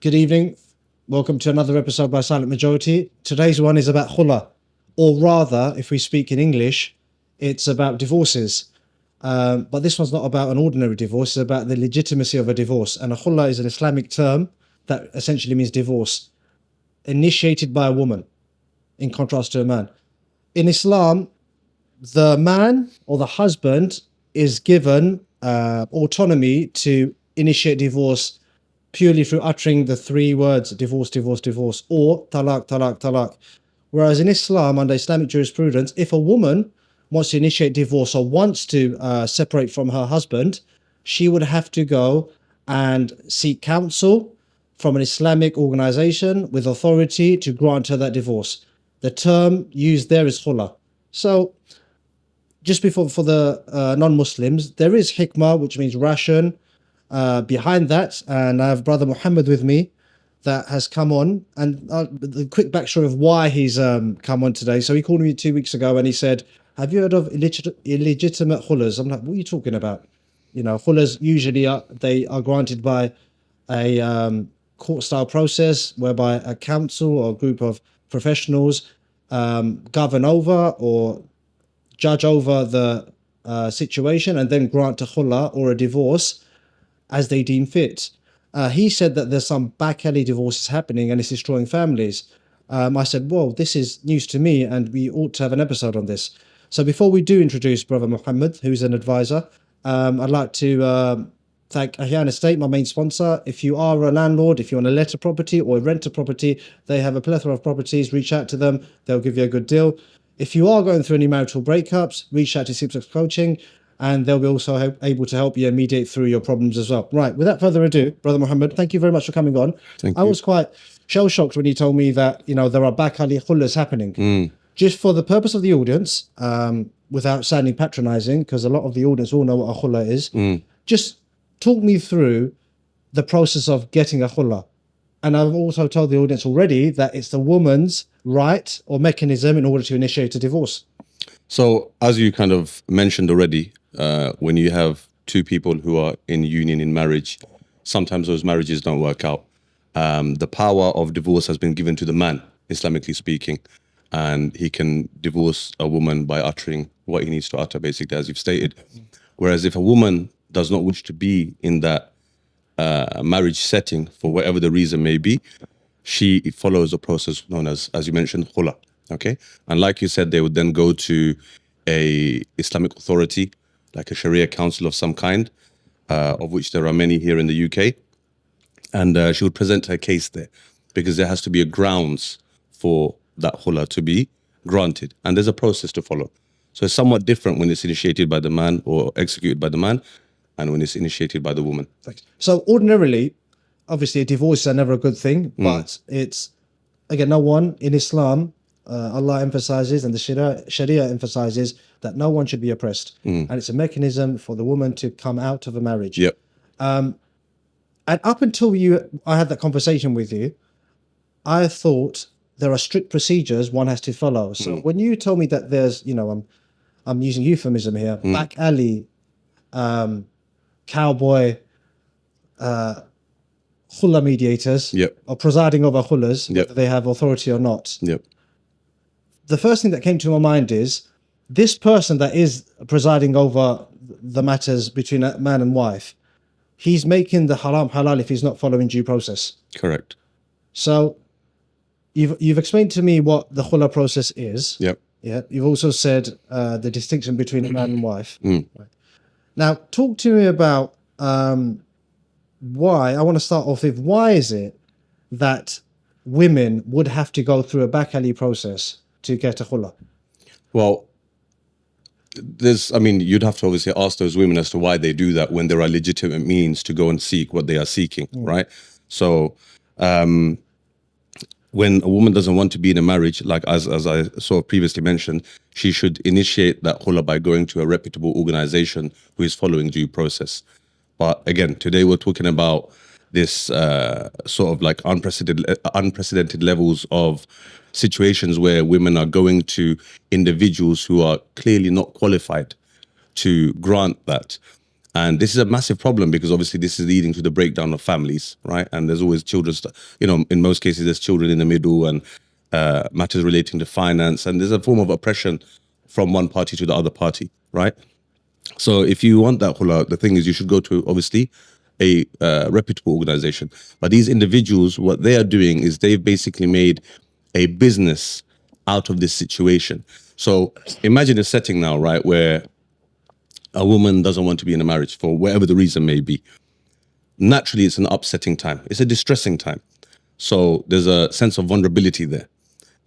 Good evening. Welcome to another episode by Silent Majority. Today's one is about khula, or rather, if we speak in English, it's about divorces. But this one's not about an ordinary divorce, it's about the legitimacy of a divorce. And a khula is an Islamic term that essentially means divorce, initiated by a woman, in contrast to a man. In Islam, the man or the husband is given autonomy to initiate divorce purely through uttering the three words divorce, divorce, divorce, or talaq, talaq, talaq. Whereas in Islam, under Islamic jurisprudence, if a woman wants to initiate divorce or wants to separate from her husband, she would have to go and seek counsel from an Islamic organization with authority to grant her that divorce. The term used there is khula. So, just before for the non-Muslims, there is hikmah, which means ration, behind that, and I have brother Muhammad with me that has come on, and the quick backstory of why he's come on today. So he called me 2 weeks ago and he said, have you heard of illegitimate khulas? I'm like, what are you talking about? You know, khulas usually they are granted by a court style process whereby a council or a group of professionals govern over or judge over the situation and then grant a khula or a divorce as they deem fit. He said that there's some back alley divorces happening and it's destroying families. I said, well, this is news to me and we ought to have an episode on this. So before we do introduce Brother Muhammad, who's an advisor, I'd like to thank Ahyaan Estate, my main sponsor. If you are a landlord, if you want to let a property or rent a property, they have a plethora of properties. Reach out to them. They'll give you a good deal. If you are going through any marital breakups, reach out to Simplex Coaching, and they'll be also able to help you and mediate through your problems as well. Right, without further ado, Brother Muhammad, thank you very much for coming on. Thank I you. was quite shell-shocked when you told me that, you know, there are back alley khullas happening. Just for the purpose of the audience, without sounding patronizing, because a lot of the audience all know what a khulla is, just talk me through the process of getting a khulla. And I've also told the audience already that it's the woman's right or mechanism in order to initiate a divorce. So, as you kind of mentioned already, when you have two people who are in union in marriage, sometimes those marriages don't work out. The power of divorce has been given to the man, Islamically speaking, and he can divorce a woman by uttering what he needs to utter, basically, as you've stated. Whereas if a woman does not wish to be in that marriage setting for whatever the reason may be, she follows a process known as you mentioned, khula. Okay, and like you said, they would then go to a Islamic authority, like a Sharia council of some kind, of which there are many here in the UK, and she would present her case there, because there has to be a grounds for that khula to be granted, and there's a process to follow. So it's somewhat different when it's initiated by the man or executed by the man, and when it's initiated by the woman. So ordinarily, obviously, a divorce is never a good thing, but it's, again, no one in Islam, Allah emphasizes and the Sharia emphasizes that no one should be oppressed. And it's a mechanism for the woman to come out of a marriage. Yep. And up until I had that conversation with you, I thought there are strict procedures one has to follow. So when you told me that there's, you know, I'm using euphemism here, back alley, cowboy, khula mediators, or presiding over khullas, whether they have authority or not. The first thing that came to my mind is this person that is presiding over the matters between a man and wife, he's making the haram halal if he's not following due process. Correct. So you've explained to me what the khula process is. Yep. Yeah. You've also said the distinction between a man and wife. Right. Now, talk to me about why. I want to start off with, why is it that women would have to go through a back alley process to get a khula? Well, you'd have to obviously ask those women as to why they do that when there are legitimate means to go and seek what they are seeking, right? So, when a woman doesn't want to be in a marriage, like as I sort of previously mentioned, she should initiate that khula by going to a reputable organization who is following due process. But again, today we're talking about this sort of like unprecedented levels of situations where women are going to individuals who are clearly not qualified to grant that. And this is a massive problem because obviously this is leading to the breakdown of families, right? And there's always children, in most cases, there's children in the middle and matters relating to finance. And there's a form of oppression from one party to the other party, right? So if you want that khula, the thing is you should go to obviously a reputable organization. But these individuals, what they are doing is they've basically made a business out of this situation. So imagine a setting now, right, where a woman doesn't want to be in a marriage for whatever the reason may be. Naturally, it's an upsetting time. It's a distressing time. So there's a sense of vulnerability there.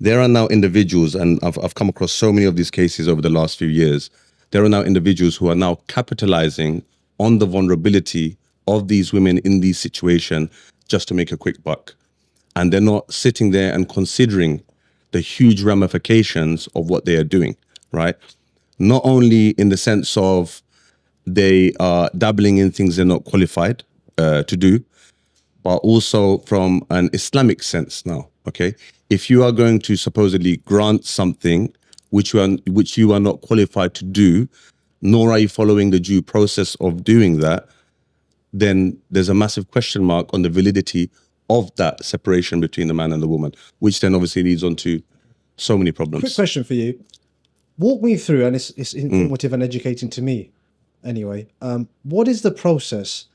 There are now individuals, and I've come across so many of these cases over the last few years. There are now individuals who are now capitalizing on the vulnerability of these women in these situations just to make a quick buck. And they're not sitting there and considering the huge ramifications of what they are doing, right? Not only in the sense of they are dabbling in things they're not qualified to do, but also from an Islamic sense now, okay? If you are going to supposedly grant something which you are not qualified to do, nor are you following the due process of doing that, then there's a massive question mark on the validity of that separation between the man and the woman, which then obviously leads on to so many problems. Quick question for you. Walk me through, and it's informative and educating to me anyway. What is the process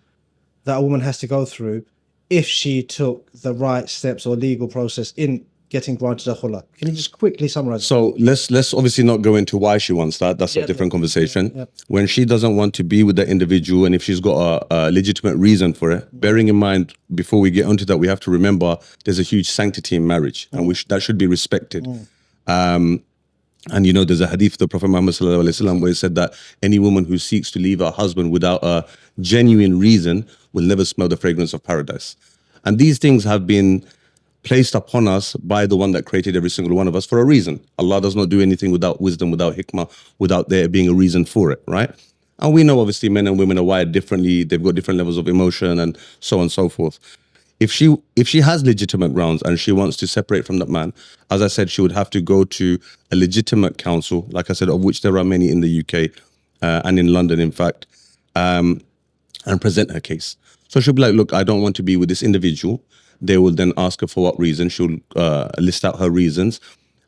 that a woman has to go through if she took the right steps or legal process in getting granted a khula? Can you just quickly summarize? So let's obviously not go into why she wants that. That's a different conversation. Yeah. When she doesn't want to be with that individual, and if she's got a legitimate reason for it, bearing in mind, before we get onto that, we have to remember there's a huge sanctity in marriage, and that should be respected. And there's a hadith of the Prophet Muhammad sallallahu alaihi wasallam where it said that any woman who seeks to leave her husband without a genuine reason will never smell the fragrance of paradise. And these things have been placed upon us by the one that created every single one of us for a reason. Allah does not do anything without wisdom, without hikmah, without there being a reason for it, right? And we know obviously men and women are wired differently. They've got different levels of emotion and so on and so forth. If she has legitimate grounds and she wants to separate from that man, as I said, she would have to go to a legitimate council, like I said, of which there are many in the UK and in London, in fact, and present her case. So she'll be like, look, I don't want to be with this individual. They will then ask her for what reason. She'll list out her reasons.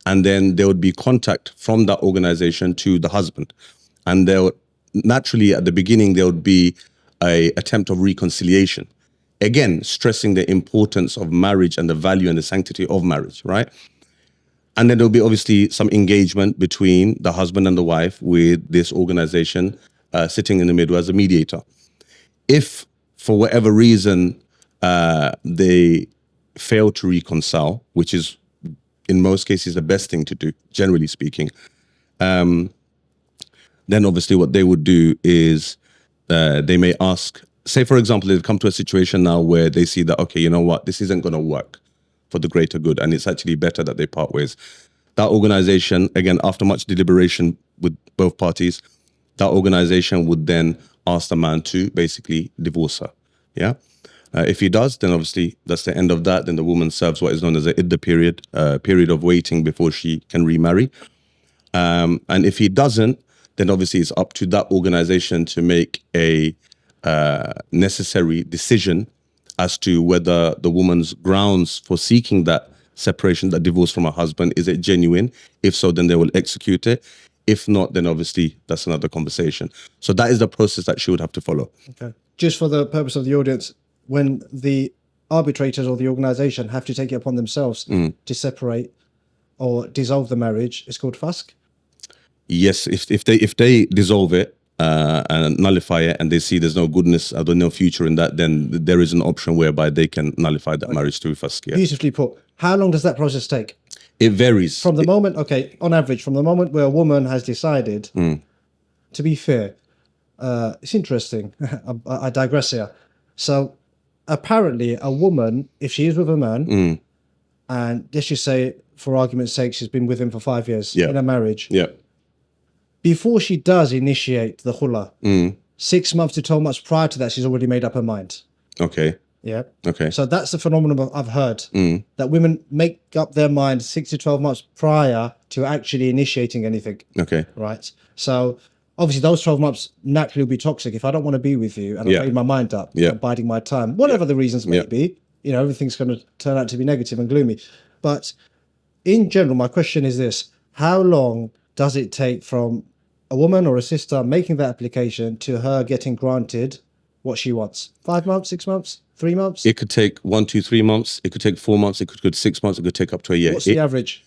And then there would be contact from that organization to the husband. And naturally, at the beginning, there would be an attempt of reconciliation. Again, stressing the importance of marriage and the value and the sanctity of marriage, right? And then there'll be obviously some engagement between the husband and the wife with this organization sitting in the middle as a mediator. If, for whatever reason, they fail to reconcile, which is in most cases the best thing to do, generally speaking, then obviously what they would do is they may ask, say for example, they've come to a situation now where they see that, okay, you know what, this isn't going to work for the greater good, and it's actually better that they part ways. That organization, again, after much deliberation with both parties, that organization would then ask the man to basically divorce her, yeah? If he does, then obviously that's the end of that. Then the woman serves what is known as a idda period of waiting before she can remarry. And if he doesn't, then obviously it's up to that organization to make a necessary decision as to whether the woman's grounds for seeking that separation, that divorce from her husband, is it genuine? If so, then they will execute it. If not, then obviously that's another conversation. So that is the process that she would have to follow. Okay. Just for the purpose of the audience, when the arbitrators or the organization have to take it upon themselves to separate or dissolve the marriage, it's called fasq? Yes, if they dissolve it and nullify it, and they see there's no goodness or no future in that, then there is an option whereby they can nullify that marriage through fasq. Yeah. Beautifully put. How long does that process take? It varies. From the moment, okay, on average, from the moment where a woman has decided, to be fair, it's interesting. I digress here. So apparently a woman, if she is with a man, and let's just say, for argument's sake, she's been with him for 5 years in a marriage. Yeah. Before she does initiate the khula, 6 months to 12 months prior to that, she's already made up her mind. Okay. Yeah. Okay. So that's the phenomenon I've heard, that women make up their mind 6 to 12 months prior to actually initiating anything. Okay. Right. So obviously those 12 months naturally will be toxic. If I don't want to be with you and I've Yeah. made my mind up, Yeah. I'm biding my time, whatever the reasons may Yeah. be, everything's going to turn out to be negative and gloomy. But in general, my question is this: how long does it take from a woman or a sister making that application to her getting granted what she wants? 5 months, 6 months, 3 months? It could take 1, 2, 3 months. It could take 4 months. It could go 6 months. It could take up to a year. What's the average?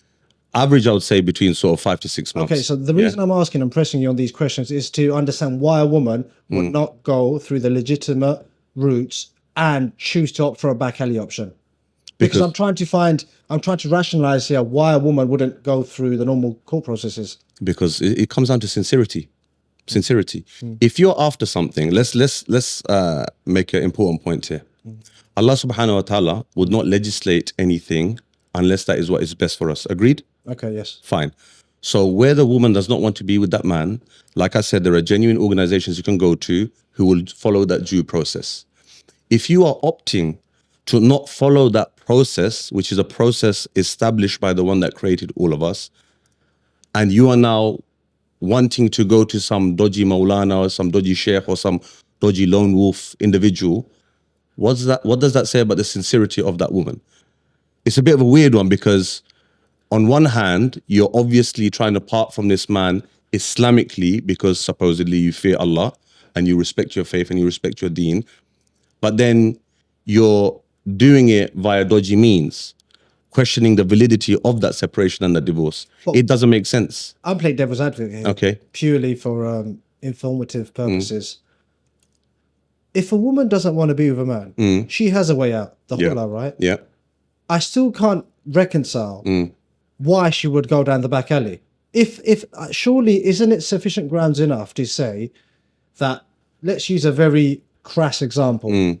Average, I would say between sort of 5 to 6 months. Okay, so the reason I'm asking and pressing you on these questions is to understand why a woman would not go through the legitimate routes and choose to opt for a back alley option. Because I'm trying to rationalize here why a woman wouldn't go through the normal court processes. Because it comes down to sincerity. If you're after something, let's make an important point here. Allah subhanahu wa ta'ala would not legislate anything unless that is what is best for us. Agreed? Okay, yes. Fine. So where the woman does not want to be with that man, like I said, there are genuine organizations you can go to who will follow that due process. If you are opting to not follow that process, which is a process established by the one that created all of us, and you are now wanting to go to some dodgy Maulana or some dodgy Sheikh or some dodgy lone wolf individual, what does that say about the sincerity of that woman? It's a bit of a weird one, because on one hand, you're obviously trying to part from this man Islamically because supposedly you fear Allah and you respect your faith and you respect your deen. But then you're doing it via dodgy means, questioning the validity of that separation and that divorce. It doesn't make sense. I'm playing devil's advocate here, Okay. purely for informative purposes. If a woman doesn't want to be with a man, she has a way out, the khula, right? Yeah. I still can't reconcile why she would go down the back alley. If surely isn't it sufficient grounds enough to say that, let's use a very crass example.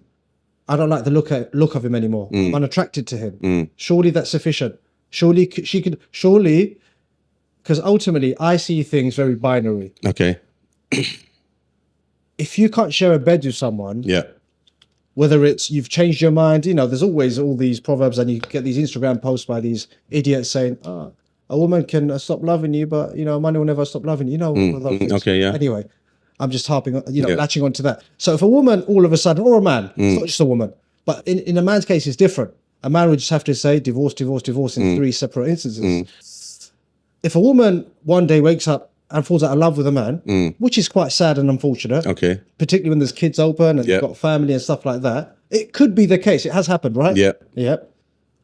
I don't like the look of him anymore. I'm unattracted to him. Surely that's sufficient. Surely she could, because ultimately I see things very binary. Okay. If you can't share a bed with someone, Yeah. whether it's you've changed your mind, there's always all these proverbs, and you get these Instagram posts by these idiots saying, a woman can stop loving you, but money will never stop loving you. All of those things. Okay, yeah. Anyway, I'm just harping on, latching onto that. So if a woman all of a sudden, or a man, it's not just a woman, but in a man's case, it's different. A man would just have to say divorce, divorce, divorce in 3 separate instances. If a woman one day wakes up and falls out of love with a man, which is quite sad and unfortunate, Okay. particularly when there's kids open and you've got family and stuff like that, it could be the case. It has happened, right? Yeah. Yeah.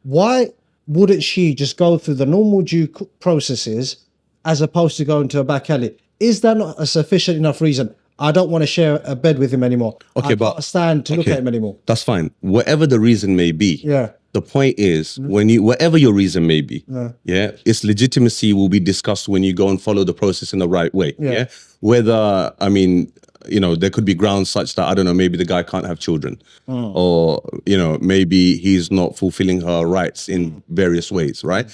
Why wouldn't she just go through the normal due processes as opposed to going to a back alley? Is that not a sufficient enough reason? I don't want to share a bed with him anymore. Okay, I can't stand to look at him anymore. That's fine. Whatever the reason may be. Yeah. The point is, whatever your reason may be, its legitimacy will be discussed when you go and follow the process in the right way. Yeah. Whether, there could be grounds such that, I don't know, maybe the guy can't have children, or, maybe he's not fulfilling her rights in various ways, right?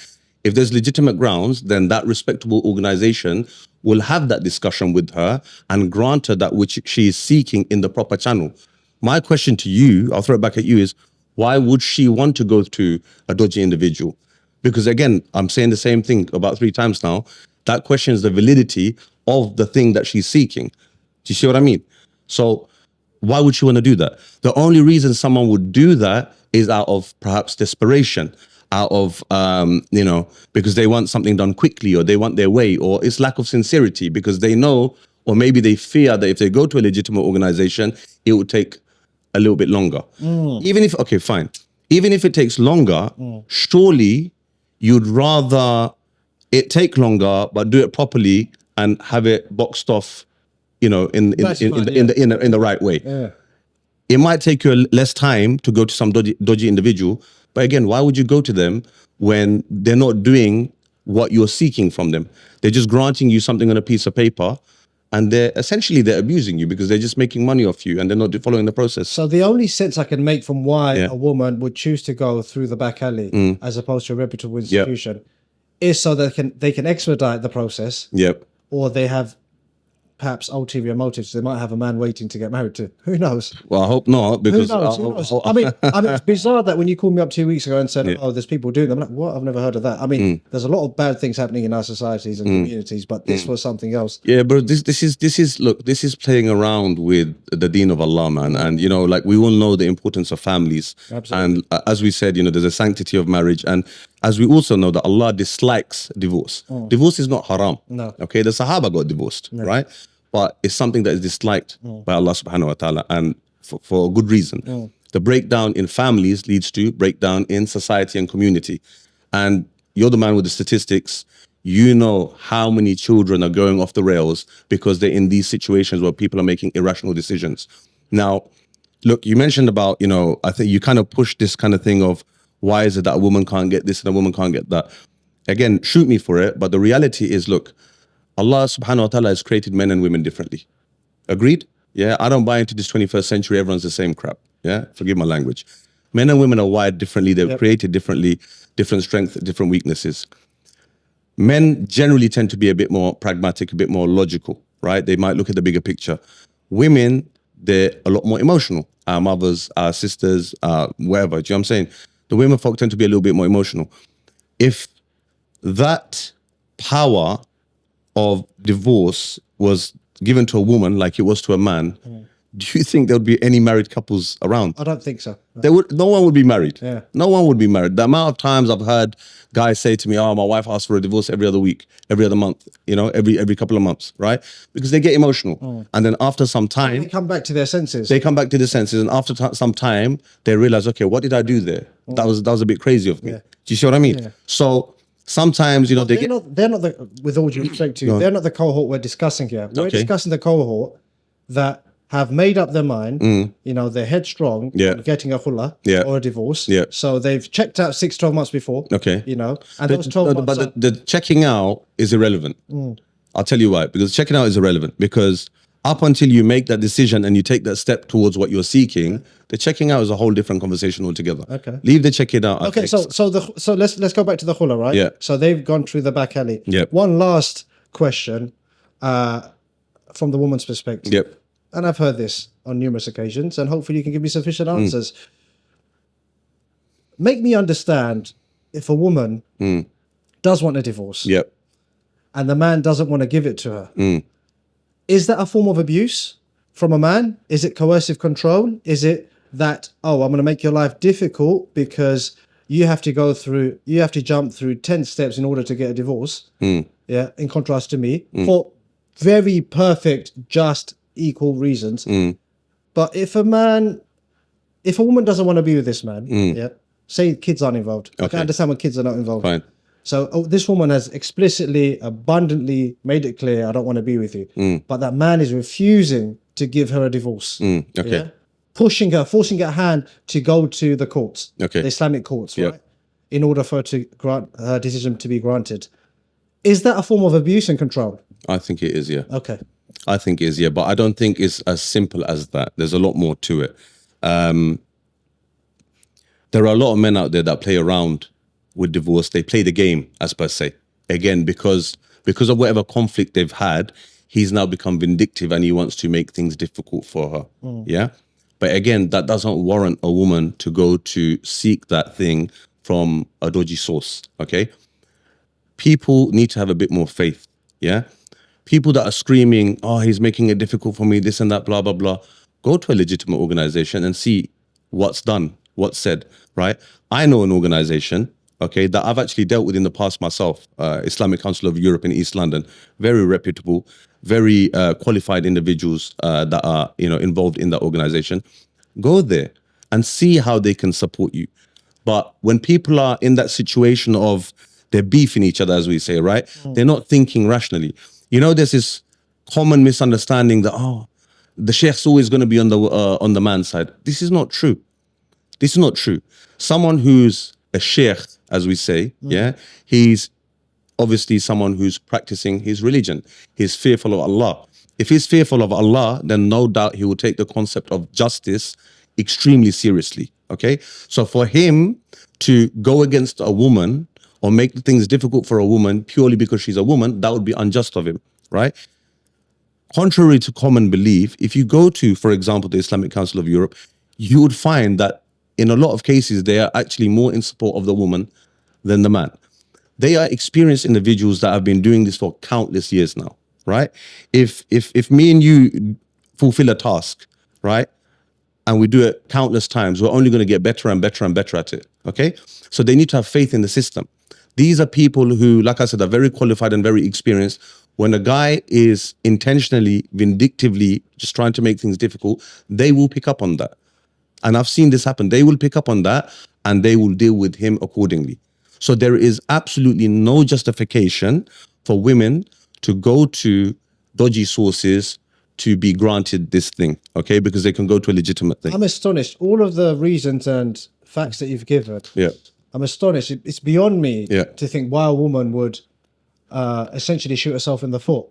If there's legitimate grounds, then that respectable organization will have that discussion with her and grant her that which she is seeking in the proper channel. My question to you, I'll throw it back at you, is why would she want to go to a dodgy individual? Because again, I'm saying the same thing about 3 times now. That questions the validity of the thing that she's seeking. Do you see what I mean? So why would she want to do that? The only reason someone would do that is out of perhaps desperation, out of, because they want something done quickly, or they want their way, or it's lack of sincerity because they know, or maybe they fear that if they go to a legitimate organization, it would take a little bit longer. Even if it takes longer, surely you'd rather it take longer, but do it properly and have it boxed off, in the right way. Yeah. It might take you less time to go to some dodgy individual, but again, why would you go to them when they're not doing what you're seeking from them? They're just granting you something on a piece of paper, and they're abusing you because they're just making money off you and they're not following the process. So the only sense I can make from why a woman would choose to go through the back alley as opposed to a reputable institution is so that they can expedite the process. Yep. Or they have perhaps ulterior motives. They might have a man waiting to get married to. Who knows? Well, I hope not, Who because knows? Who knows? I mean, it's bizarre that when you called me up 2 weeks ago and said, "Oh, there's people doing them," I'm like, "What? I've never heard of that." I mean, there's a lot of bad things happening in our societies and communities, but this was something else. yeah, but this is look, this is playing around with the deen of Allah, man. And you know, like, we all know the importance of families. Absolutely. And as we said, you know, there's a sanctity of marriage, and as we also know that Allah dislikes divorce. Divorce is not haram. No. Okay, the Sahaba got divorced, right? But it's something that is disliked by Allah subhanahu wa ta'ala, and for a good reason. The breakdown in families leads to breakdown in society and community. And you're the man with the statistics. You know how many children are going off the rails because they're in these situations where people are making irrational decisions. Now, look, you mentioned about, you know, I think you kind of push this kind of thing of, why is it that a woman can't get this and a woman can't get that? Again, shoot me for it. But the reality is, look, Allah subhanahu wa ta'ala has created men and women differently. Agreed? Yeah, I don't buy into this 21st century, everyone's the same crap. Yeah, forgive my language. Men and women are wired differently. They're created differently, different strengths, different weaknesses. Men generally tend to be a bit more pragmatic, a bit more logical, right? They might look at the bigger picture. Women, they're a lot more emotional. Our mothers, our sisters, wherever, do you know what I'm saying? The women folk tend to be a little bit more emotional. If that power of divorce was given to a woman like it was to a man, do you think there would be any married couples around? I don't think so. No one would be married. Yeah. No one would be married. The amount of times I've heard guys say to me, "Oh, my wife asks for a divorce every other week, every other month, you know, every couple of months," right? Because they get emotional. And then after some time, They come back to their senses. they come back to their senses, and after some time, they realize, okay, what did I do there? That was a bit crazy of me. Do you see what I mean? Yeah. So sometimes, you know, they're not the, with all due respect to you, they're not the cohort we're discussing here. We're discussing the cohort that have made up their mind, you know, they're headstrong on getting a khula or a divorce. Yeah. So they've checked out 6-12 months before. Okay. You know, and those 12 months. But the checking out is irrelevant. I'll tell you why. Because checking out is irrelevant. Because up until you make that decision and you take that step towards what you're seeking, the checking out is a whole different conversation altogether. Okay. Leave the checking out. Okay, so let's go back to the khula, right? Yeah. So they've gone through the back alley. Yep. One last question from the woman's perspective. Yep. And I've heard this on numerous occasions, and hopefully you can give me sufficient answers. Make me understand, if a woman does want a divorce Yep. and the man doesn't want to give it to her, is that a form of abuse from a man? Is it coercive control? Is it that, oh, I'm going to make your life difficult because you have to jump through 10 steps in order to get a divorce? Yeah, in contrast to me, for very perfect, just, equal reasons. But if a woman doesn't want to be with this man, yeah, say kids aren't involved. I can understand when kids are not involved. Fine. So this woman has explicitly, abundantly made it clear, I don't want to be with you. But that man is refusing to give her a divorce. Okay. Yeah? Pushing her, forcing her hand to go to the courts, Okay. the Islamic courts, Yep. right? In order for her to grant her decision to be granted. Is that a form of abuse and control? I think it is, yeah. Okay. I think it is, yeah. But I don't think it's as simple as that. There's a lot more to it. There are a lot of men out there that play around with divorce. They play the game, as per se. Again, because of whatever conflict they've had, he's now become vindictive and he wants to make things difficult for her. Yeah. But again, that doesn't warrant a woman to go to seek that thing from a dodgy source. Okay. People need to have a bit more faith. Yeah. People that are screaming, "Oh, he's making it difficult for me, this and that, blah, blah, blah." Go to a legitimate organization and see what's done, what's said, right? I know an organization, okay, that I've actually dealt with in the past myself, Islamic Council of Europe in East London, very reputable, very qualified individuals that are, you know, involved in that organization. Go there and see how they can support you. But when people are in that situation of they're beefing each other, as we say, right? They're not thinking rationally. You know, there's this common misunderstanding that, oh, the sheikh's always going to be on the man's side. This is not true. This is not true. Someone who's a sheikh, as we say, yeah, he's obviously someone who's practicing his religion. He's fearful of Allah. If he's fearful of Allah, then no doubt he will take the concept of justice extremely seriously, okay? So for him to go against a woman or make things difficult for a woman purely because she's a woman, that would be unjust of him, right? contrary to common belief, if you go to, for example, the Islamic Council of Europe, you would find that in a lot of cases, they are actually more in support of the woman than the man. They are experienced individuals that have been doing this for countless years now, right? If me and you fulfill a task, right, and we do it countless times, we're only going to get better and better and better at it, okay? So they need to have faith in the system. These are people who, like I said, are very qualified and very experienced. When a guy is intentionally, vindictively just trying to make things difficult, they will pick up on that. And I've seen this happen. They will pick up on that and they will deal with him accordingly. So there is absolutely no justification for women to go to dodgy sources to be granted this thing, okay? Because they can go to a legitimate thing. I'm astonished. All of the reasons and facts that you've given, Yeah. I'm astonished. It's beyond me Yeah. to think why a woman would essentially shoot herself in the foot.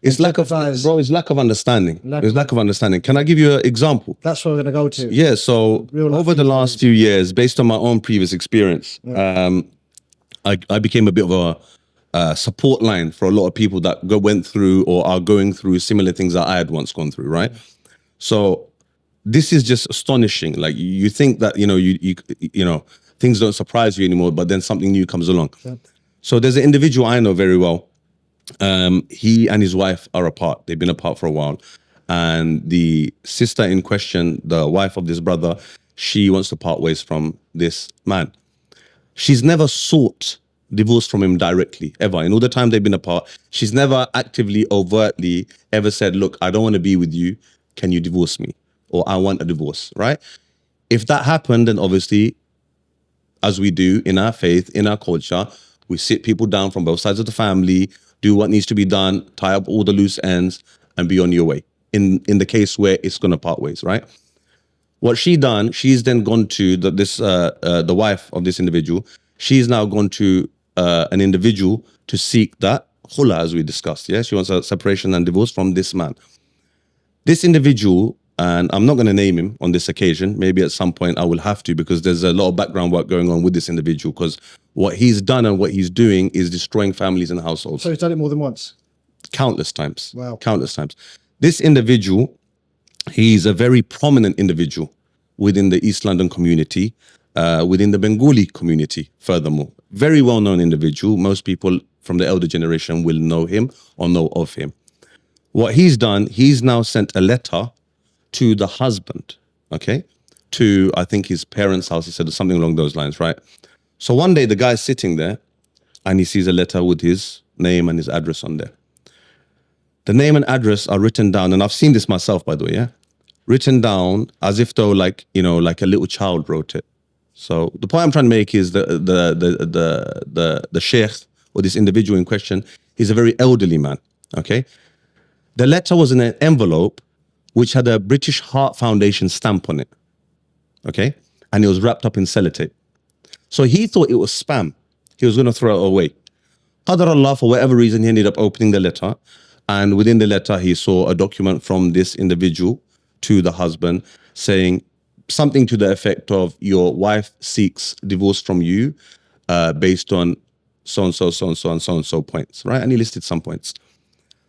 It's lack of, jeopardize- bro, it's lack of understanding. Lack It's of- lack of understanding. Can I give you an example? That's what we're going to go to. Yeah, so Real life over the last few years, based on my own previous experience, I became a bit of a support line for a lot of people that went through or are going through similar things that I had once gone through, right? So this is just astonishing. Like you think that, you know, things don't surprise you anymore, but then something new comes along. Yeah. So there's an individual I know very well. He and his wife are apart. They've been apart for a while. And the sister in question, the wife of this brother, she wants to part ways from this man. She's never sought divorce from him directly, ever. In all the time they've been apart, she's never actively, overtly ever said, look, I don't want to be with you. Can you divorce me? Or I want a divorce, right? If that happened, then obviously, as we do in our faith, in our culture, we sit people down from both sides of the family, do what needs to be done, tie up all the loose ends, and be on your way. In the case where it's going to part ways, right? What she's then gone to the wife of this individual. She's now gone to an individual to seek that khula, as we discussed. Yeah, she wants a separation and divorce from this man. This individual, and I'm not going to name him on this occasion. Maybe at some point I will have to, because there's a lot of background work going on with this individual. Because what he's done and what he's doing is destroying families and households. So he's done it more than once. Countless times. Wow. Countless times. This individual, he's a very prominent individual within the East London community, within the Bengali community, furthermore. Very well-known individual. Most people from the elder generation will know him or know of him. What he's done, he's now sent a letter to the husband, okay? To, I think, his parents' house. He said something along those lines, right? So one day the guy's sitting there and he sees a letter with his name and his address on there. The name and address are written down, and I've seen this myself, by the way, yeah? Written down as if though, like, you know, like a little child wrote it. So the point I'm trying to make is the sheikh, or this individual in question, he's a very elderly man, okay? The letter was in an envelope which had a British Heart Foundation stamp on it, okay? And it was wrapped up in sellotape. So he thought it was spam. He was going to throw it away. Qadar Allah, for whatever reason, he ended up opening the letter. And within the letter, he saw a document from this individual to the husband saying something to the effect of, your wife seeks divorce from you based on so-and-so, so-and-so, and so-and-so points, right? And he listed some points.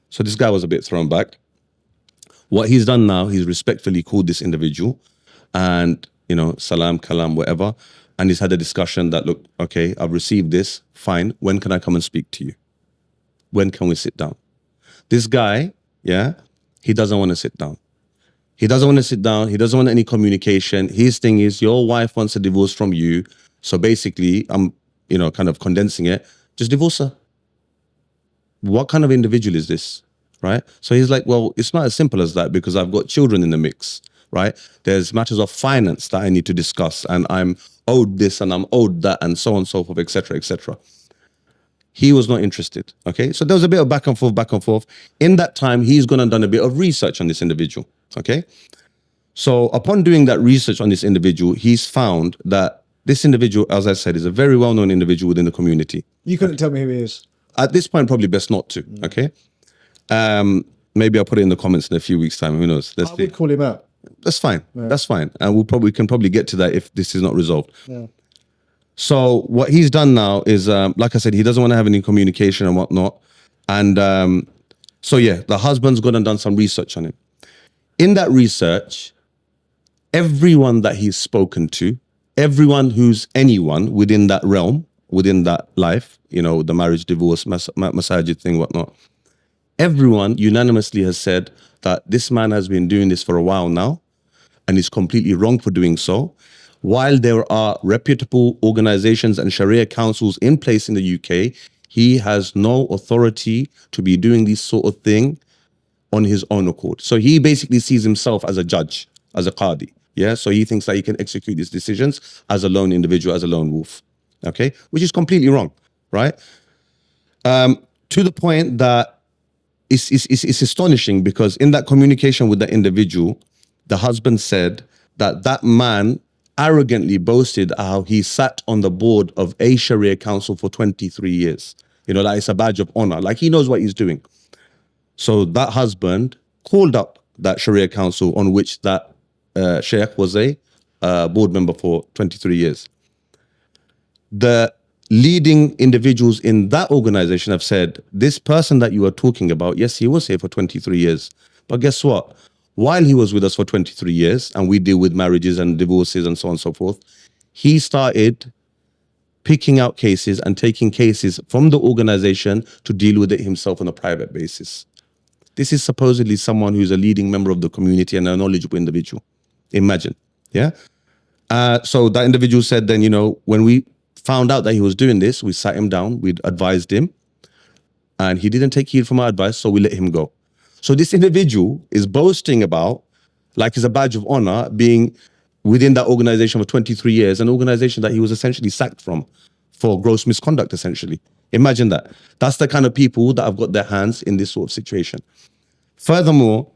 So this guy was a bit thrown back. What he's done now, he's respectfully called this individual and, you know, salam, kalam, whatever. And he's had a discussion that, look, okay, I've received this, fine. When can I come and speak to you? When can we sit down? This guy, yeah, he doesn't want to sit down. He doesn't want to sit down. He doesn't want any communication. His thing is, your wife wants a divorce from you. So basically, I'm, you know, kind of condensing it. Just divorce her. What kind of individual is this, right? So he's like, well, it's not as simple as that, because I've got children in the mix, right? There's matters of finance that I need to discuss, and I'm owed this and I'm owed that, and so on and so forth, etc., etc. He was not interested, okay? So there was a bit of back and forth, back and forth. In that time, he's gone and done a bit of research on this individual, okay? So upon doing that research on this individual, he's found that this individual, as I said, is a very well-known individual within the community. You couldn't tell me who he is. At this point, probably best not to, okay? Maybe I'll put it in the comments in a few weeks' time, who knows? Let's I see. would call him out. That's fine, that's fine. And we can probably get to that if this is not resolved. Yeah. So what he's done now is, like I said, he doesn't want to have any communication and whatnot. And So yeah, the husband's gone and done some research on him. In that research, everyone that he's spoken to, everyone who's anyone within that realm, within that life, the marriage, divorce, masajid thing, whatnot, everyone unanimously has said that this man has been doing this for a while now and is completely wrong for doing so. While there are reputable organizations and Sharia councils in place in the UK, he has no authority to be doing this sort of thing on his own accord. So he basically sees himself as a judge, as a qadi. Yeah. So he thinks that he can execute his decisions as a lone individual, as a lone wolf. Okay. Which is completely wrong. Right. To the point that it's astonishing, because in that communication with the individual, the husband said that man arrogantly boasted how he sat on the board of a Sharia council for 23 years. Like it's a badge of honor. Like he knows what he's doing. So that husband called up that Sharia council on which that sheikh was a board member for 23 years. The leading individuals in that organization have said, this person that you are talking about, yes, he was here for 23 years. But guess what? While he was with us for 23 years, and we deal with marriages and divorces and so on and so forth, he started picking out cases and taking cases from the organization to deal with it himself on a private basis. This is supposedly someone who's a leading member of the community and a knowledgeable individual. Imagine, yeah? So that individual said then, when we found out that he was doing this, we sat him down, we'd advised him, and he didn't take heed from our advice, so we let him go. So this individual is boasting about, like it's a badge of honor, being within that organization for 23 years, an organization that he was essentially sacked from for gross misconduct, essentially. Imagine that. That's the kind of people that have got their hands in this sort of situation. Furthermore,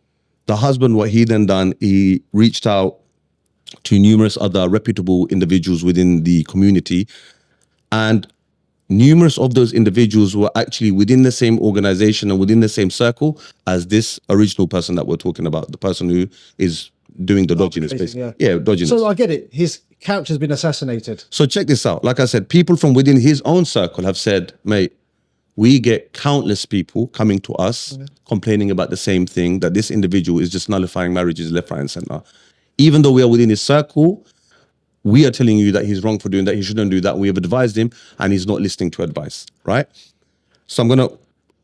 the husband, what he then done, he reached out to numerous other reputable individuals within the community, and numerous of those individuals were actually within the same organization and within the same circle as this original person that we're talking about, the person who is doing the dodginess, basically. Yeah, dodginess. So I get it. His couch has been assassinated. So check this out. Like I said, people from within his own circle have said, mate, we get countless people coming to us complaining about the same thing, that this individual is just nullifying marriages left, right, and center. Even though we are within his circle, we are telling you that he's wrong for doing that. He shouldn't do that. We have advised him and he's not listening to advice, right? So I'm going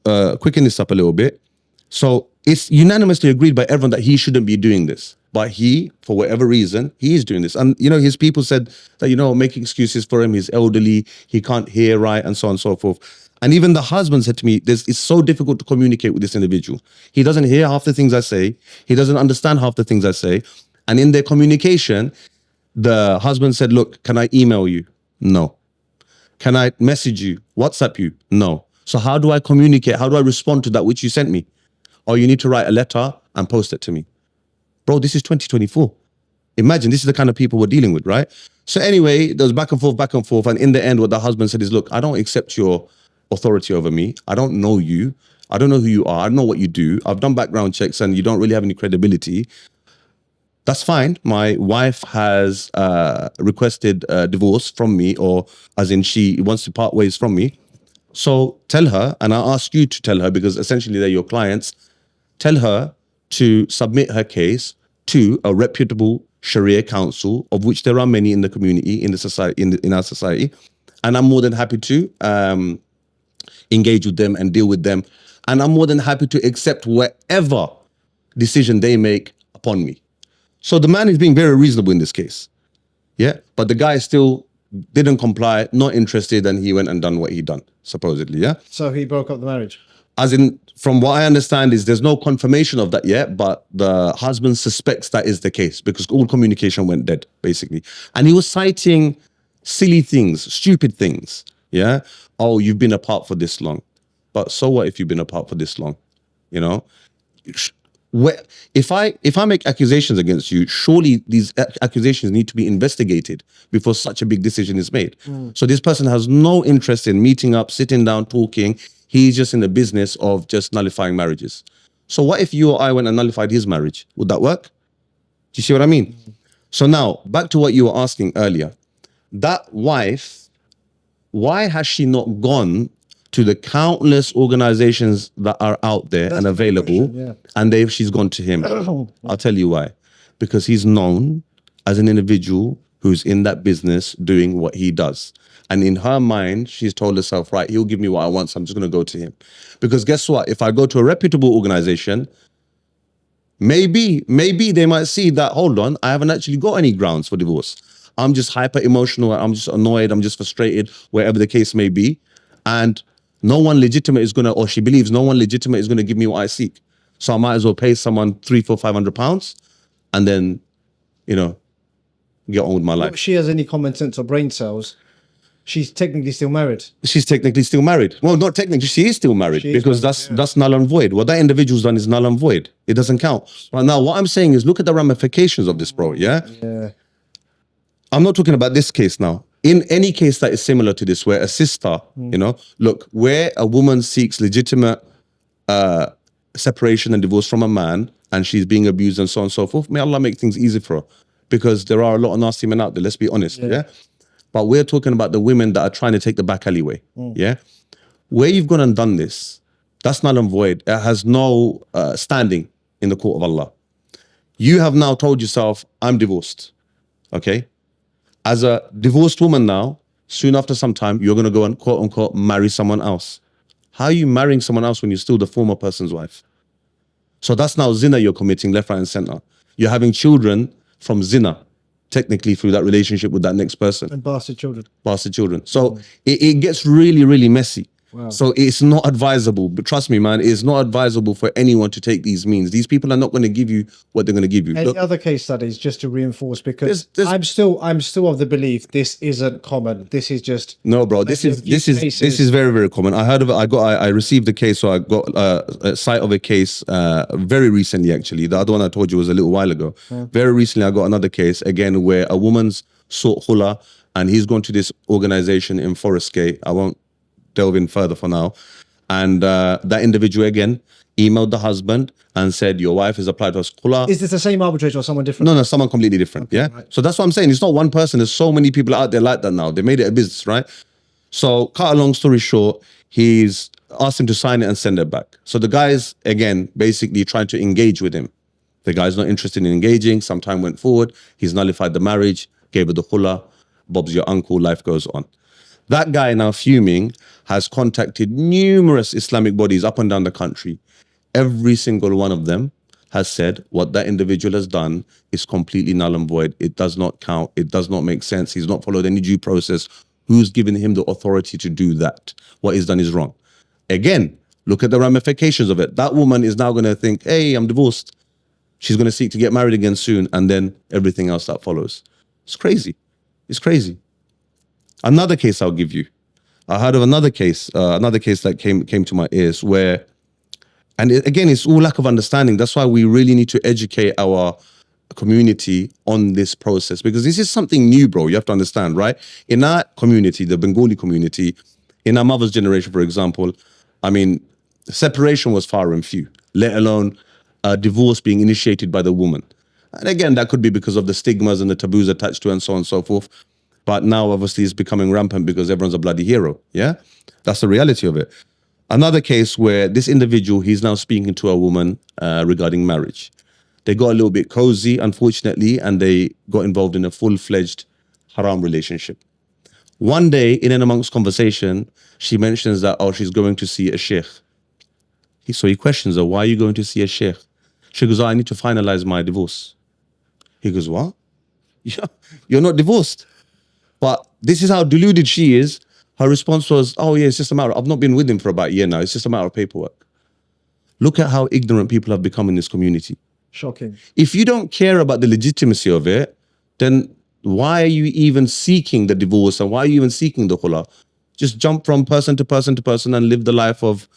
to quicken this up a little bit. So it's unanimously agreed by everyone that he shouldn't be doing this. But he, for whatever reason, he is doing this. And, his people said that, making excuses for him. He's elderly. He can't hear right, and so on and so forth. And even the husband said to me, it's so difficult to communicate with this individual. He doesn't hear half the things I say. He doesn't understand half the things I say. And in their communication, the husband said, look, can I email you? No. Can I message you? WhatsApp you? No. So how do I communicate? How do I respond to that which you sent me? Oh, you need to write a letter and post it to me. Bro, this is 2024. Imagine, this is the kind of people we're dealing with, right? So anyway, there was back and forth. And in the end, what the husband said is, look, I don't accept your authority over me. I don't know you. I don't know who you are. I don't know what you do. I've done background checks and you don't really have any credibility. That's fine. My wife has requested a divorce from me, or as in she wants to part ways from me. So tell her, and I ask you to tell her, because essentially they're your clients, tell her to submit her case to a reputable Sharia council, of which there are many in the community, in the society, in our society. And I'm more than happy to engage with them and deal with them. And I'm more than happy to accept whatever decision they make upon me. So the man is being very reasonable in this case. Yeah. But the guy still didn't comply, not interested, and he went and done what he done, supposedly. Yeah. So he broke up the marriage. As in, from what I understand, is there's no confirmation of that yet, but the husband suspects that is the case because all communication went dead, basically. And he was citing silly things, stupid things. Yeah. Oh, you've been apart for this long. But so what if you've been apart for this long? If I make accusations against you, surely these accusations need to be investigated before such a big decision is made. So this person has no interest in meeting up, sitting down, talking. He's just in the business of just nullifying marriages. So what if you or I went and nullified his marriage? Would that work? Do you see what I mean? So now, back to what you were asking earlier. That wife, why has she not gone to the countless organizations that are out there That's and a good available, question, yeah. and she's gone to him. I'll tell you why. Because he's known as an individual who's in that business doing what he does. And in her mind, she's told herself, right, he'll give me what I want, so I'm just going to go to him. Because guess what? If I go to a reputable organization, maybe they might see that, hold on, I haven't actually got any grounds for divorce. I'm just hyper emotional, I'm just annoyed, I'm just frustrated, wherever the case may be. And no one legitimate is gonna, or she believes no one legitimate is gonna give me what I seek. So I might as well pay someone £300-500 and then, get on with my life. If she has any common sense or brain cells, she's technically still married. She's technically still married. Well, not technically, she is still married because that's null and void. What that individual's done is null and void. It doesn't count. But now what I'm saying is look at the ramifications of this, bro, yeah? Yeah. I'm not talking about this case now. In any case that is similar to this, where a sister, look, where a woman seeks legitimate separation and divorce from a man and she's being abused and so on and so forth, may Allah make things easy for her. Because there are a lot of nasty men out there, let's be honest, yeah? But we're talking about the women that are trying to take the back alleyway, yeah? Where you've gone and done this, that's null and void. It has no standing in the court of Allah. You have now told yourself, I'm divorced, okay? As a divorced woman now, soon after some time, you're going to go and quote unquote marry someone else. How are you marrying someone else when you're still the former person's wife? So that's now zina you're committing left, right, and center. You're having children from zina, technically through that relationship with that next person. And bastard children. Bastard children. So it gets really, really messy. Wow. So it's not advisable, but trust me, man, it's not advisable for anyone to take these means. These people are not going to give you what they're going to give you. Any Look, other case studies, just to reinforce, because There's- I'm still of the belief this isn't common. This is just no, bro. This is very, very common. I heard of it. I received the case, so I got a sight of a case very recently. Actually, the other one I told you was a little while ago. Very recently, I got another case again where a woman's sought Khula, and he's gone to this organization in Forest Gate. I won't delve in further for now. And that individual again emailed the husband and said, your wife has applied to us Khula. Is this the same arbitrator or someone different? No, someone completely different. Yeah. right. So that's what I'm saying. It's not one person. There's so many people out there like that now. They made it a business, right? So cut a long story short, he's asked him to sign it and send it back. So the guy's, again, basically trying to engage with him. The guy's not interested in engaging. Some time went forward. He's nullified the marriage, gave her the Khula. Bob's your uncle. Life goes on. That guy, now fuming, has contacted numerous Islamic bodies up and down the country. Every single one of them has said what that individual has done is completely null and void. It does not count. It does not make sense. He's not followed any due process. Who's given him the authority to do that? What he's done is wrong. Again, look at the ramifications of it. That woman is now going to think, hey, I'm divorced. She's going to seek to get married again soon, and then everything else that follows. It's crazy. It's crazy. Another case I'll give you. I heard of another case that came to my ears where, and again, it's all lack of understanding. That's why we really need to educate our community on this process, because this is something new, bro. You have to understand, right? In our community, the Bengali community, in our mother's generation, for example, I mean, separation was far and few, let alone a divorce being initiated by the woman. And again, that could be because of the stigmas and the taboos attached to it and so on and so forth. But now, obviously, it's becoming rampant because everyone's a bloody hero, yeah? That's the reality of it. Another case where this individual, he's now speaking to a woman regarding marriage. They got a little bit cozy, unfortunately, and they got involved in a full-fledged haram relationship. One day, in and amongst conversation, she mentions that, she's going to see a sheikh. So he questions her, why are you going to see a sheikh? She goes, I need to finalize my divorce. He goes, what? You're not divorced. But this is how deluded she is. Her response was, it's just a matter. I've not been with him for about a year now. It's just a matter of paperwork. Look at how ignorant people have become in this community. Shocking. If you don't care about the legitimacy of it, then why are you even seeking the divorce, and why are you even seeking the khula? Just jump from person to person to person and live the life of,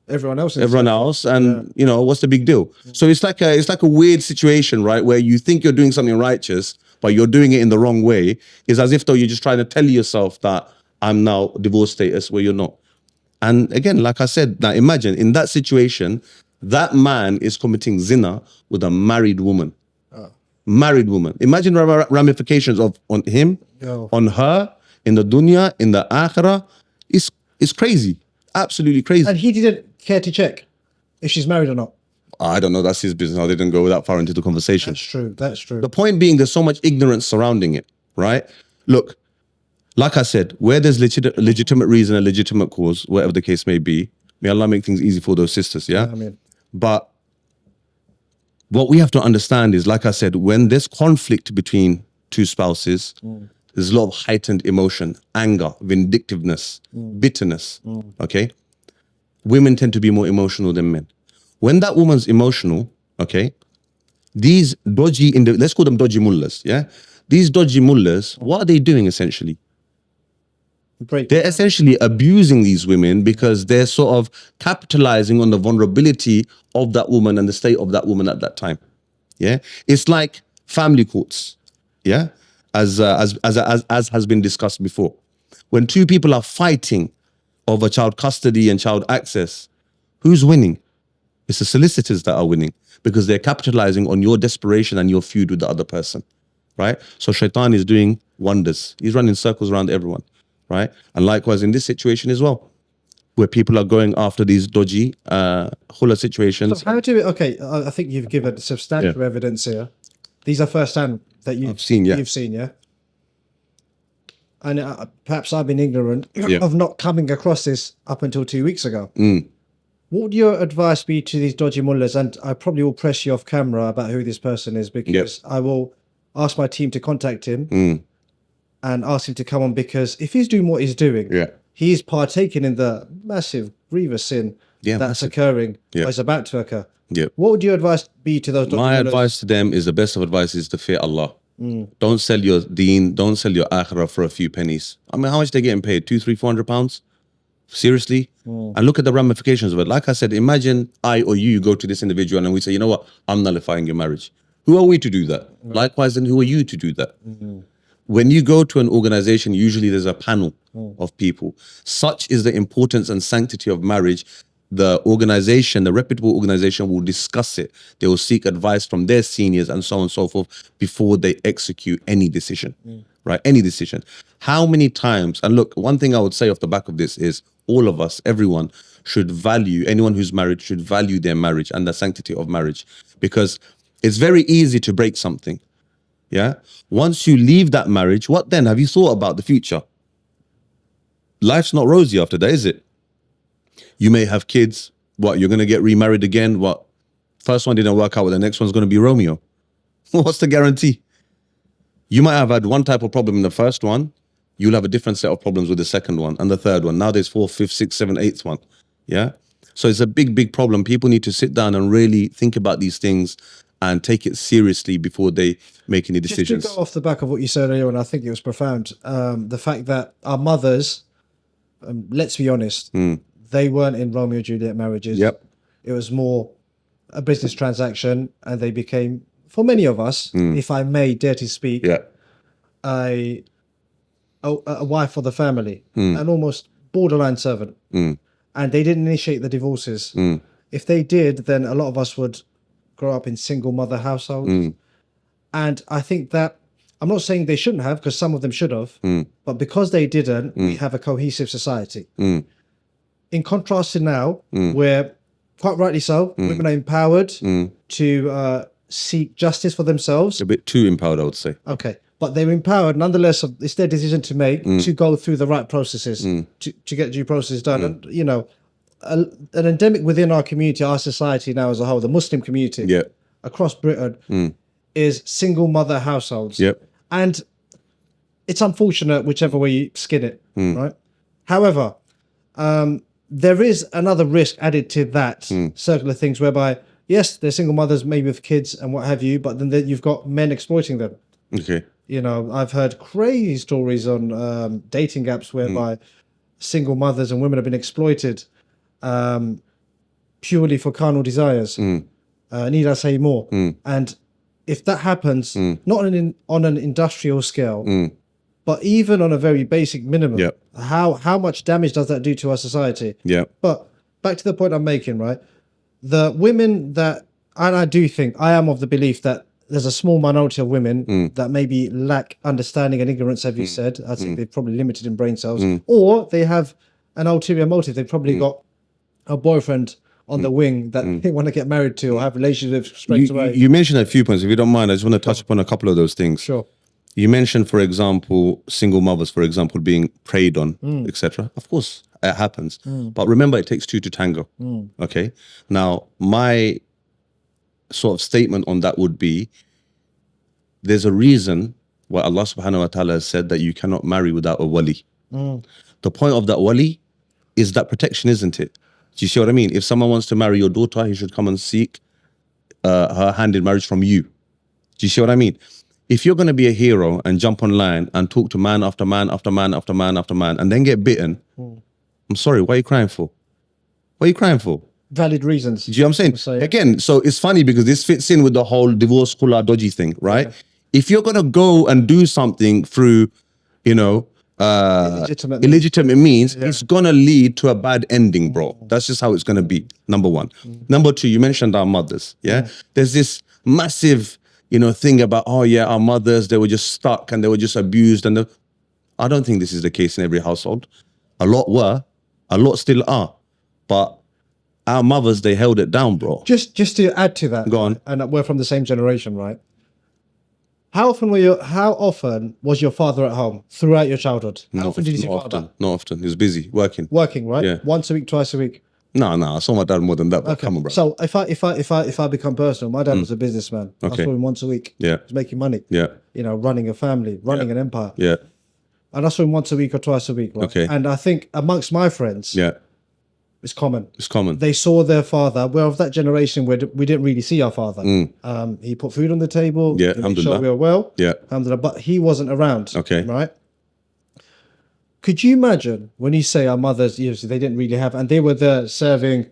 Everyone else. And what's the big deal? So it's like a weird situation, right? Where you think you're doing something righteous, but you're doing it in the wrong way. It's as if though you're just trying to tell yourself that I'm now divorce status where you're not. And again, like I said, now imagine in that situation, that man is committing zina with a married woman. Married woman. Imagine ramifications on him, on her, in the dunya, in the akhirah. It's crazy. Absolutely crazy. And he didn't care to check if she's married or not. I don't know. That's his business. I didn't go that far into the conversation. That's true. That's true. The point being, there's so much ignorance surrounding it, right? Look, like I said, where there's legitimate reason, a legitimate cause, whatever the case may be, may Allah make things easy for those sisters, yeah? I mean, But what we have to understand is, like I said, when there's conflict between two spouses, there's a lot of heightened emotion, anger, vindictiveness, bitterness, okay? Women tend to be more emotional than men. When that woman's emotional, okay, these dodgy, let's call them dodgy mullahs, yeah? These dodgy mullahs, what are they doing essentially? They're essentially abusing these women because they're sort of capitalizing on the vulnerability of that woman and the state of that woman at that time. Yeah, it's like family courts. Yeah, as has been discussed before, when two people are fighting over child custody and child access, who's winning? It's the solicitors that are winning because they're capitalizing on your desperation and your feud with the other person, right? So Shaitan is doing wonders. He's running circles around everyone. Right? And likewise in this situation as well, where people are going after these dodgy khula situations. So how do we, okay, I think you've given substantial evidence here. These are first-hand that you've seen, yeah? And perhaps I've been ignorant of not coming across this up until 2 weeks ago. What would your advice be to these dodgy mullahs? And I probably will press you off camera about who this person is, because I will ask my team to contact him and ask him to come on, because if he's doing what he's doing, he's partaking in the massive, grievous sin that's occurring, or is about to occur. What would your advice be to those? My advice to them is, the best of advice is to fear Allah. Don't sell your deen, don't sell your akhirah for a few pennies. I mean, how much they getting paid? 200, 300, 400 pounds? Seriously? And look at the ramifications of it. Like I said, imagine I or you go to this individual and we say, you know what, I'm nullifying your marriage. Who are we to do that? Likewise, then who are you to do that? When you go to an organization, usually there's a panel of people. Such is the importance and sanctity of marriage. The organization, the reputable organization, will discuss it. They will seek advice from their seniors and so on and so forth before they execute any decision, right? Any decision. How many times, and look, one thing I would say off the back of this is all of us, everyone should value, anyone who's married should value their marriage and the sanctity of marriage, because it's very easy to break something. Yeah. Once you leave that marriage, what then? Have you thought about the future? Life's not rosy after that, is it? You may have kids. What? You're going to get remarried again? What? First one didn't work out, the next one's going to be Romeo. What's the guarantee? You might have had one type of problem in the first one. You'll have a different set of problems with the second one and the third one. Now there's 4th, 5th, 6th, 7th, 8th one. Yeah. So it's a big, big problem. People need to sit down and really think about these things and take it seriously before they make any decisions. Just to go off the back of what you said earlier, and I think it was profound, the fact that our mothers, let's be honest, they weren't in Romeo and Juliet marriages. It was more a business transaction, and they became, for many of us, if I may dare to speak, a wife for the family, an almost borderline servant. And they didn't initiate the divorces. If they did, then a lot of us would grow up in single mother households. And I think that, I'm not saying they shouldn't have, because some of them should have, but because they didn't, we have a cohesive society. In contrast to now, where, quite rightly so, women are empowered to seek justice for themselves. A bit too empowered, I would say. Okay. But they're empowered, nonetheless, it's their decision to make, to go through the right processes, to get due process done. And, you know, an endemic within our community, our society now as a whole, the Muslim community across Britain, is single mother households. And it's unfortunate whichever way you skin it, right? However, there is another risk added to that circle of things, whereby, yes, they're single mothers, maybe with kids and what have you, but then you've got men exploiting them. Okay. You know, I've heard crazy stories on dating apps whereby single mothers and women have been exploited purely for carnal desires. Need I say more? And if that happens, not on an industrial scale, but even on a very basic minimum, how much damage does that do to our society? But back to the point I'm making, right? The women that, and I do think, I am of the belief that there's a small minority of women that maybe lack understanding and ignorance, as you said. I think they're probably limited in brain cells, or they have an ulterior motive. They've probably got a boyfriend on the wing that they want to get married to or have relationships with straight away. You mentioned a few points. If you don't mind, I just want to touch upon a couple of those things. Sure. You mentioned, for example, single mothers, for example, being preyed on, etc. Of course, it happens. But remember, it takes two to tango. Okay. Now, my sort of statement on that would be, there's a reason why Allah subhanahu wa ta'ala has said that you cannot marry without a wali. The point of that wali is that protection, isn't it? Do you see what I mean? If someone wants to marry your daughter, he should come and seek her hand in marriage from you. Do you see what I mean? If you're going to be a hero and jump online and talk to man after man after man after man after man and then get bitten, I'm sorry, what are you crying for? What are you crying for? Valid reasons. Do you know what I'm saying? Again, so it's funny because this fits in with the whole divorce, khula, dodgy thing, right? Yeah. If you're going to go and do something through, you know, illegitimate means, it's going to lead to a bad ending, bro. That's just how it's going to be, number one. Number two, you mentioned our mothers, yeah? There's this massive, you know, thing about, oh yeah, our mothers, they were just stuck and they were just abused. And I don't think this is the case in every household. A lot were, a lot still are. But our mothers, they held it down, bro. Just to add to that, go on. And we're from the same generation, right? How often was your father at home throughout your childhood? How often did you see your father? Not often. He was busy working. Working, right? Yeah. Once a week, twice a week. No, I saw my dad more than that. But come on, bro. So if I become personal, my dad was a businessman. Okay. I saw him once a week. Yeah. He was making money. Yeah. You know, running a family, running an empire. Yeah. And I saw him once a week or twice a week. Right? Okay. And I think amongst my friends, it's common. It's common. They saw their father. We're of that generation where we didn't really see our father. He put food on the table. Yeah, he made sure we were well. Yeah. Alhamdulillah, but he wasn't around. Okay. Right? Could you imagine when you say our mothers, they didn't really have, and they were there serving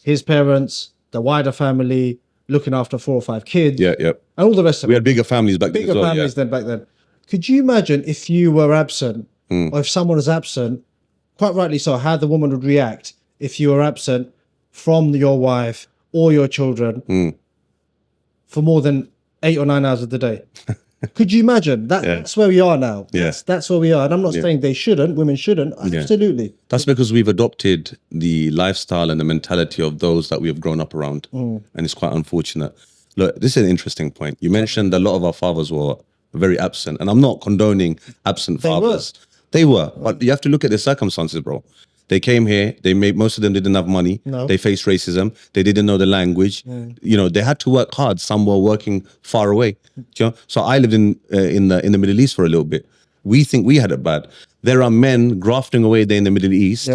his parents, the wider family, looking after 4 or 5 kids. Yeah, yeah. And all the rest of it. We had bigger families back then as well. Bigger families than back then. Could you imagine if you were absent, or if someone was absent, quite rightly so, how the woman would react if you were absent from your wife or your children for more than 8 or 9 hours of the day? Could you imagine? That's where we are now. That's where we are. And I'm not saying they shouldn't, women shouldn't. Absolutely. That's because we've adopted the lifestyle and the mentality of those that we have grown up around. And it's quite unfortunate. Look, this is an interesting point. You mentioned a lot of our fathers were very absent. And I'm not condoning absent fathers. They were. But you have to look at the circumstances, bro. They came here, most of them didn't have money. No. They faced racism. They didn't know the language. You know, they had to work hard. Some were working far away. You know? So I lived in the Middle East for a little bit. We think we had it bad. There are men grafting away there in the Middle East,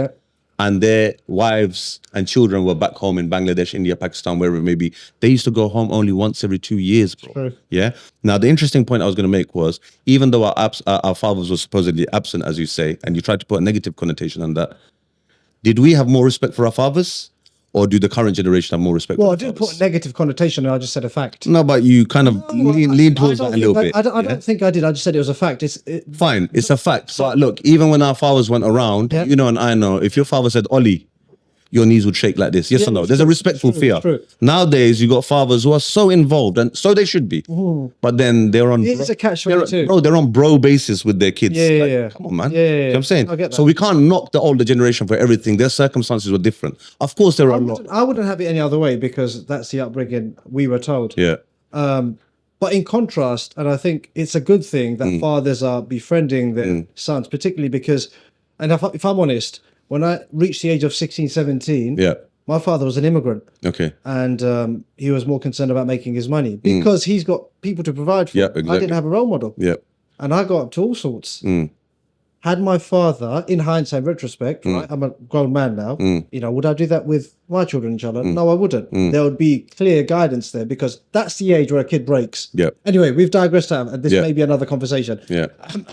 and their wives and children were back home in Bangladesh, India, Pakistan, wherever it may be. They used to go home only once every 2 years, bro. True. Yeah. Now, the interesting point I was going to make was, even though our fathers were supposedly absent, as you say, and you tried to put a negative connotation on that, did we have more respect for our fathers, or do the current generation have more respect for our fathers? Well, I didn't put a negative connotation, I just said a fact. No, but you kind of lean towards that a little bit. I don't think I did. I just said it was a fact. Fine, it's a fact. But look, even when our fathers went around, you know, and I know, if your father said, Ollie, your knees would shake like this. Yes or no? There's a respectful fear. Nowadays, you got fathers who are so involved, and so they should be. But then they're on... It's a catch-22. Bro, they're on bro basis with their kids. Come on, man. You know what I'm saying? I get that. So we can't knock the older generation for everything. Their circumstances were different. Of course, there are a lot. I wouldn't have it any other way, because that's the upbringing we were told. Yeah. But in contrast, and I think it's a good thing that fathers are befriending their sons, particularly because, and if I'm honest, when I reached the age of 16, 17, my father was an immigrant. Okay. And he was more concerned about making his money because he's got people to provide for. Yeah, exactly. I didn't have a role model. Yeah. And I got up to all sorts. Had my father, in hindsight, retrospect, right? I'm a grown man now. You know, would I do that with my children, inshallah? No, I wouldn't. There would be clear guidance there, because that's the age where a kid breaks. Yeah. Anyway, we've digressed out, and this may be another conversation. Yeah.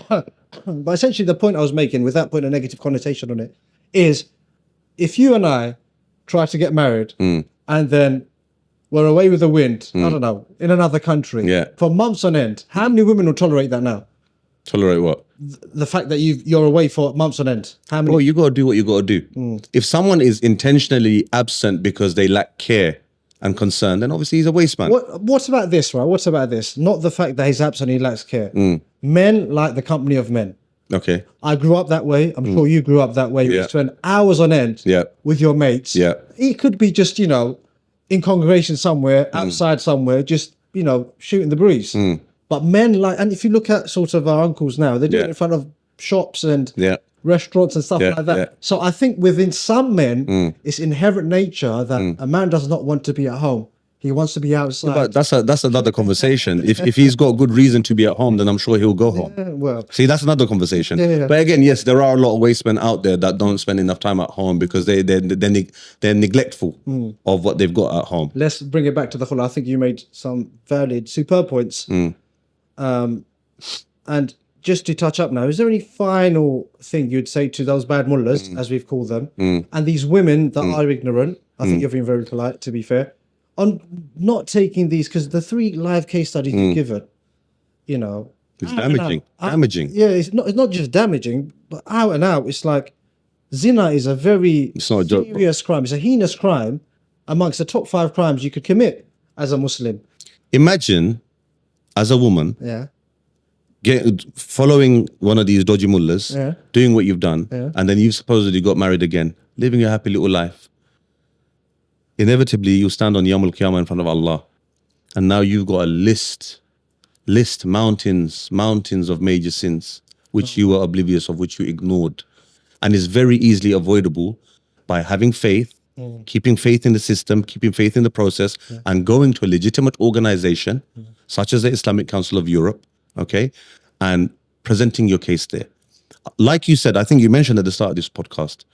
But essentially, the point I was making, without putting a negative connotation on it, is if you and I try to get married and then we're away with the wind, I don't know, in another country for months on end, how many women will tolerate that now? Tolerate what? The fact that you're away for months on end. How many? Well, you got to do what you got to do. If someone is intentionally absent because they lack care and concern, then obviously he's a waste man. What about this, right? What's about this? Not the fact that he's absent and he lacks care. Men like the company of men. Okay. I grew up that way. I'm sure you grew up that way. You Yeah. spend hours on end Yeah. with your mates. Yeah. It could be just, in congregation somewhere, outside somewhere, just, shooting the breeze. But men and if you look at sort of our uncles now, they do it Yeah. in front of shops and Yeah. restaurants and stuff Yeah, like that. yeah. So I think within some men, it's inherent nature that a man does not want to be at home. He wants to be outside. But that's another conversation. If he's got good reason to be at home, then I'm sure he'll go home. Well, See, that's another conversation. Yeah. But again, yes, there are a lot of waste men out there that don't spend enough time at home because they're neglectful of what they've got at home. let's bring it back to the khula. I think you made some valid, superb points. And just to touch up now, is there any final thing you'd say to those bad mullahs, as we've called them, and these women that are ignorant? I think you're being very polite, to be fair, on not taking these, because the 3 live case studies you've given, It's out and damaging. out. Damaging. Yeah, it's not just damaging, but out and out, it's like zina is a very It's not a joke, bro. serious crime. It's a heinous crime amongst the top 5 crimes you could commit as a Muslim. Imagine, as a woman, Yeah. following one of these dodgy mullahs, Yeah. doing what you've done, Yeah. and then you've supposedly got married again, living your happy little life. Inevitably, you'll stand on Yawm al-Qiyamah in front of Allah, and now you've got a list mountains of major sins, which you were oblivious of, which you ignored. And it's very easily avoidable by having faith, keeping faith in the system, keeping faith in the process, and going to a legitimate organization, such as the Islamic Council of Europe, okay, and presenting your case there. Like you said, I think you mentioned at the start of this podcast,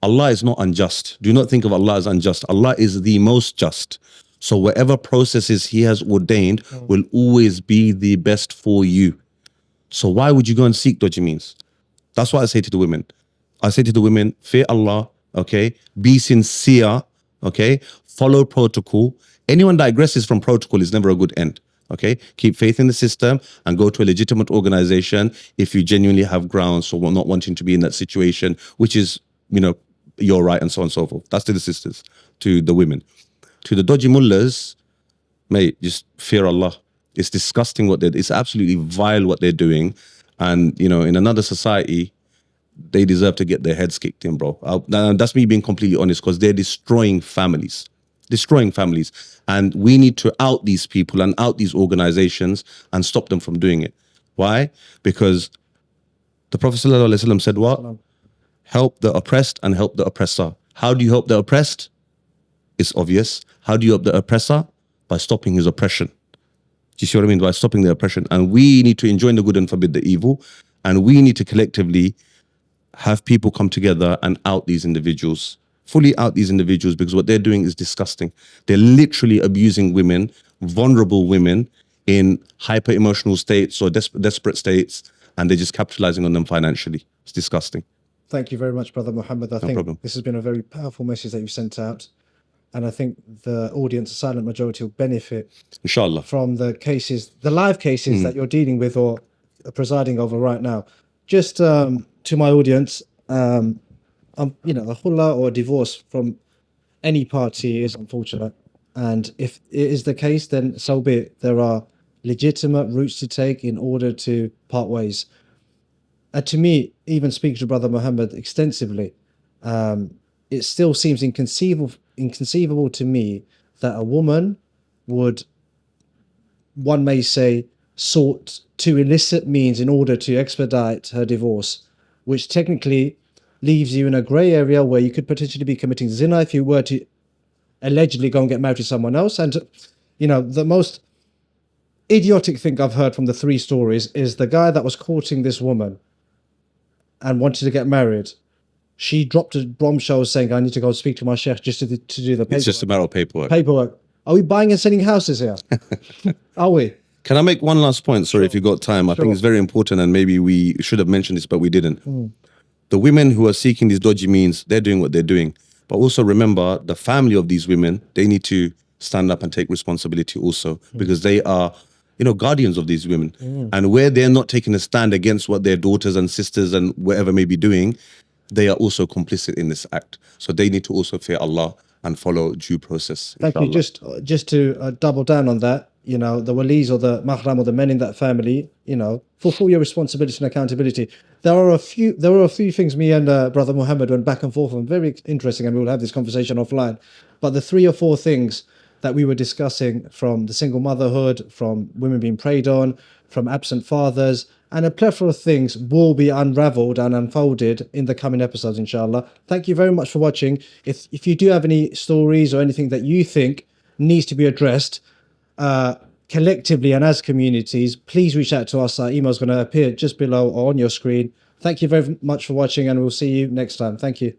Allah is not unjust. Do not think of Allah as unjust. Allah is the most just. So whatever processes He has ordained will always be the best for you. So why would you go and seek dodgy means? That's what I say to the women. I say to the women, fear Allah, okay? Be sincere, okay? Follow protocol. Anyone that digresses from protocol is never a good end, okay? Keep faith in the system and go to a legitimate organization if you genuinely have grounds for not wanting to be in that situation, which is, your right, and so on and so forth. That's to the sisters. To the women. To the dodgy mullahs, mate, just fear Allah. It's disgusting it's absolutely vile what they're doing. And, in another society, they deserve to get their heads kicked in, bro. That's me being completely honest, because they're destroying families. And we need to out these people and out these organizations and stop them from doing it. Why? Because the Prophet ﷺ said what? Help the oppressed and help the oppressor. How do you help the oppressed? It's obvious. How do you help the oppressor? By stopping his oppression. Do you see what I mean? By stopping the oppression. And we need to enjoin the good and forbid the evil. And we need to collectively have people come together and out these individuals. Fully out these individuals, because what they're doing is disgusting. They're literally abusing women, vulnerable women, in hyper emotional states or desperate states, and they're just capitalizing on them financially. It's disgusting. Thank you very much, Brother Muhammad. I think problem. this has been a very powerful message that you've sent out. And I think the audience, the silent majority, will benefit Inshallah. from the live cases that you're dealing with or presiding over right now. Just to my audience, a khula or a divorce from any party is unfortunate. And if it is the case, then so be it. There are legitimate routes to take in order to part ways. And to me, even speaking to Brother Muhammad extensively, it still seems inconceivable to me that a woman would, one may say, sought to illicit means in order to expedite her divorce, which technically leaves you in a grey area where you could potentially be committing zina if you were to allegedly go and get married to someone else. And, the most idiotic thing I've heard from the 3 stories is the guy that was courting this woman and wanted to get married. She dropped a bombshell saying, I need to go speak to my sheikh just to do the paperwork. It's just a matter of paperwork. Are we buying and selling houses here? Are we? Can I make one last point? Sorry, if you got time. I think it's very important, and maybe we should have mentioned this, but we didn't. The women who are seeking these dodgy means, they're doing what they're doing. But also remember, the family of these women, they need to stand up and take responsibility also, because they are, guardians of these women. And where they're not taking a stand against what their daughters and sisters and whatever may be doing, they are also complicit in this act. So they need to also fear Allah and follow due process. Thank you. Just to double down on that, you know, the walis or the mahram or the men in that family, you know, fulfill your responsibility and accountability. There were a few things me and brother Muhammad went back and forth on, very interesting, and we'll have this conversation offline. But the 3 or 4 things that we were discussing, from the single motherhood, from women being preyed on, from absent fathers, and a plethora of things will be unraveled and unfolded in the coming episodes, inshallah. Thank you very much for watching. If you do have any stories or anything that you think needs to be addressed, collectively and as communities, please reach out to us. Our email is going to appear just below or on your screen. Thank you very much for watching, and we'll see you next time. Thank you.